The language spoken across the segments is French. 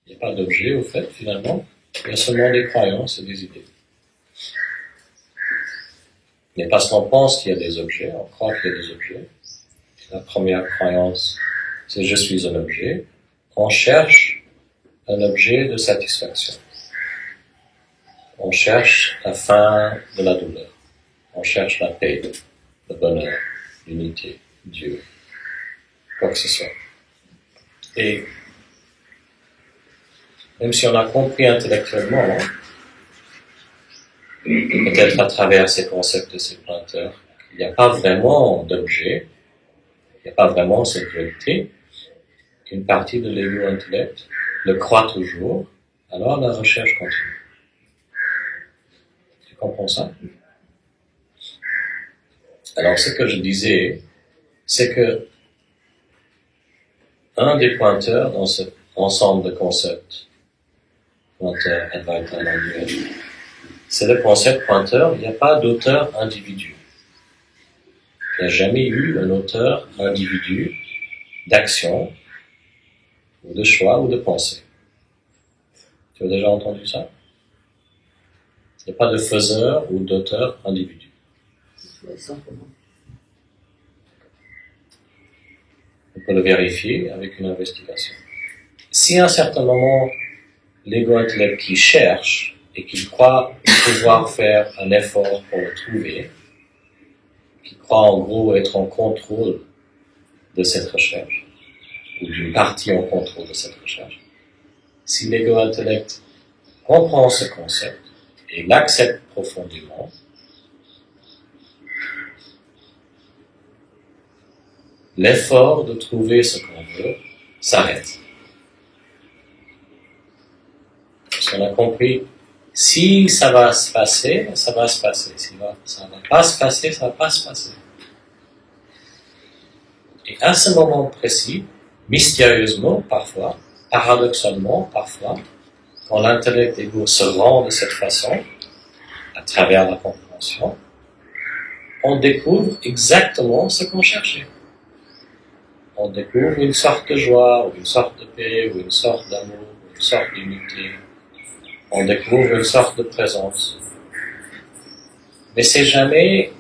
Il n'y a pas d'objet, au fait, finalement. Il y a seulement des croyances et des idées. Mais parce qu'on pense qu'il y a des objets, on croit qu'il y a des objets. La première croyance, c'est « je suis un objet ». On cherche un objet de satisfaction. On cherche la fin de la douleur. On cherche la paix, le bonheur, l'unité, Dieu, quoi que ce soit. Et même si on a compris intellectuellement, peut-être à travers ces concepts de ces pointeurs, il n'y a pas vraiment d'objet, il n'y a pas vraiment cette vérité, une partie de l'ego-intellect le croit toujours, alors la recherche continue. Tu comprends ça? Alors ce que je disais, c'est que un des pointeurs dans cet ensemble de concepts, pointeur, Advaita, non-duel, c'est le concept pointeur, il n'y a pas d'auteur individu. Il n'y a jamais eu un auteur individu d'action, ou de choix, ou de pensée. Tu as déjà entendu ça? Il n'y a pas de faiseur ou d'auteur individu. On peut le vérifier avec une investigation. Si à un certain moment, l'ego-intellect qui cherche et qui croit pouvoir faire un effort pour le trouver, qui croit en gros être en contrôle de cette recherche, ou d'une partie en contrôle de cette recherche, si l'ego-intellect comprend ce concept et l'accepte profondément, l'effort de trouver ce qu'on veut s'arrête. Parce qu'on a compris, si ça va se passer, ça va se passer. Si ça ne va pas se passer, ça ne va pas se passer. Et à ce moment précis, mystérieusement parfois, paradoxalement parfois, quand l'intellect égo se rend de cette façon, à travers la compréhension, on découvre exactement ce qu'on cherchait. On découvre une sorte de joie, ou une sorte de paix, ou une sorte d'amour, ou une sorte d'unité. On découvre une sorte de présence. Mais c'est jamais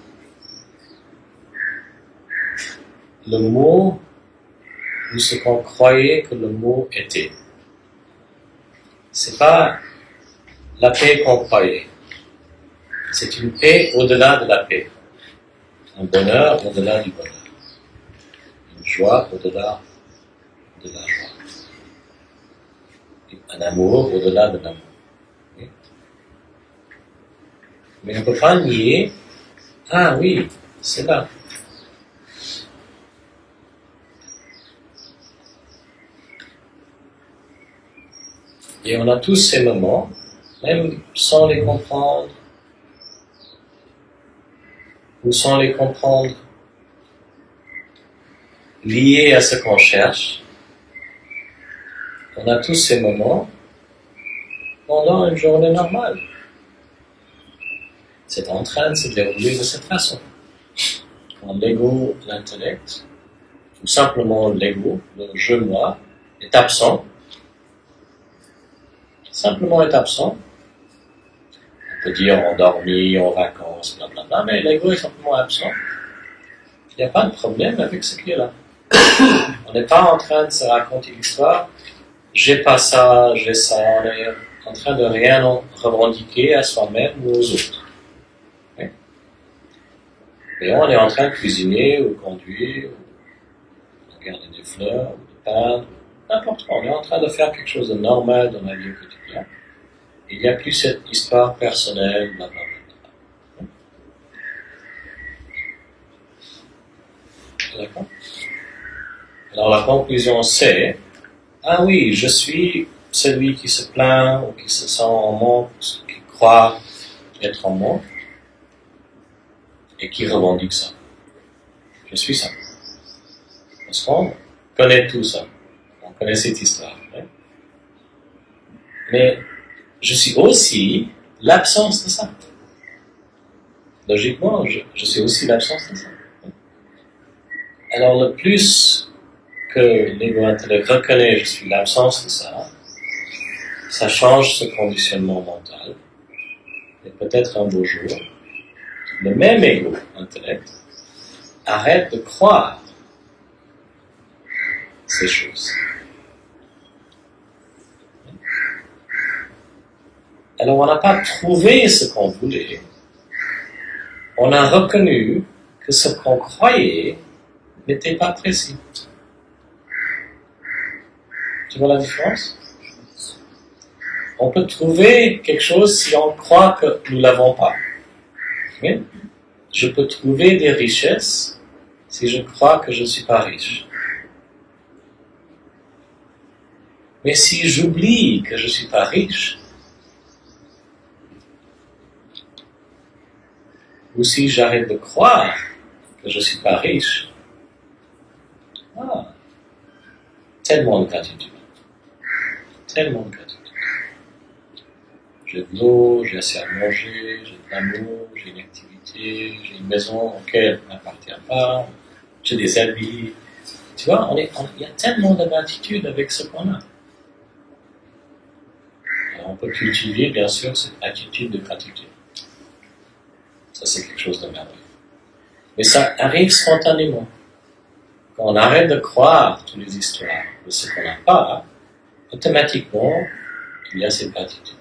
le mot ou ce qu'on croyait que le mot était. C'est pas la paix qu'on croyait. C'est une paix au-delà de la paix. Un bonheur au-delà du bonheur. Une joie au-delà de la joie. Un amour au-delà de l'amour. Mais on ne peut pas nier, ah oui, c'est là. Et on a tous ces moments, même sans les comprendre, ou sans les comprendre, liés à ce qu'on cherche. On a tous ces moments pendant une journée normale. C'est en train de se dérouler de cette façon. Quand l'ego, l'intellect, ou simplement l'ego, le je-moi, est absent, simplement est absent, on peut dire endormi, en vacances, blablabla, mais l'ego est simplement absent. Il n'y a pas de problème avec ce qui est là. On n'est pas en train de se raconter l'histoire, j'ai pas ça, j'ai ça, on est en train de rien revendiquer à soi-même ou aux autres. Et on est en train de cuisiner ou conduire, ou de regarder des fleurs, ou de peindre, n'importe quoi. On est en train de faire quelque chose de normal dans la vie au quotidien. Il n'y a plus cette histoire personnelle, blablabla. D'accord? Alors la conclusion c'est, ah oui, je suis celui qui se plaint, ou qui se sent en manque, qui croit être en manque, et qui revendique ça. Je suis ça. Parce qu'on connaît tout ça. On connaît cette histoire. Hein? Mais je suis aussi l'absence de ça. Logiquement, je suis aussi l'absence de ça. Alors le plus que l'ego-intellect reconnaît je suis l'absence de ça, ça change ce conditionnement mental. Et peut-être un beau jour, le même ego, intellect, arrête de croire ces choses. Alors on n'a pas trouvé ce qu'on voulait. On a reconnu que ce qu'on croyait n'était pas précis. Tu vois la différence? On peut trouver quelque chose si on croit que nous ne l'avons pas. Oui? Je peux trouver des richesses si je crois que je ne suis pas riche. Mais si j'oublie que je ne suis pas riche, ou si j'arrête de croire que je ne suis pas riche, tellement de gratitude. Tellement de gratitude. J'ai de l'eau, j'ai assez à manger, j'ai de l'amour, j'ai une activité, j'ai une maison auquel je n'appartiens pas, j'ai des habits. Tu vois, il y a tellement de gratitude avec ce qu'on a. Alors on peut cultiver, bien sûr, cette attitude de gratitude. Ça, c'est quelque chose de merveilleux. Mais ça arrive spontanément. Quand on arrête de croire toutes les histoires de ce qu'on n'a pas, automatiquement, il y a cette gratitude.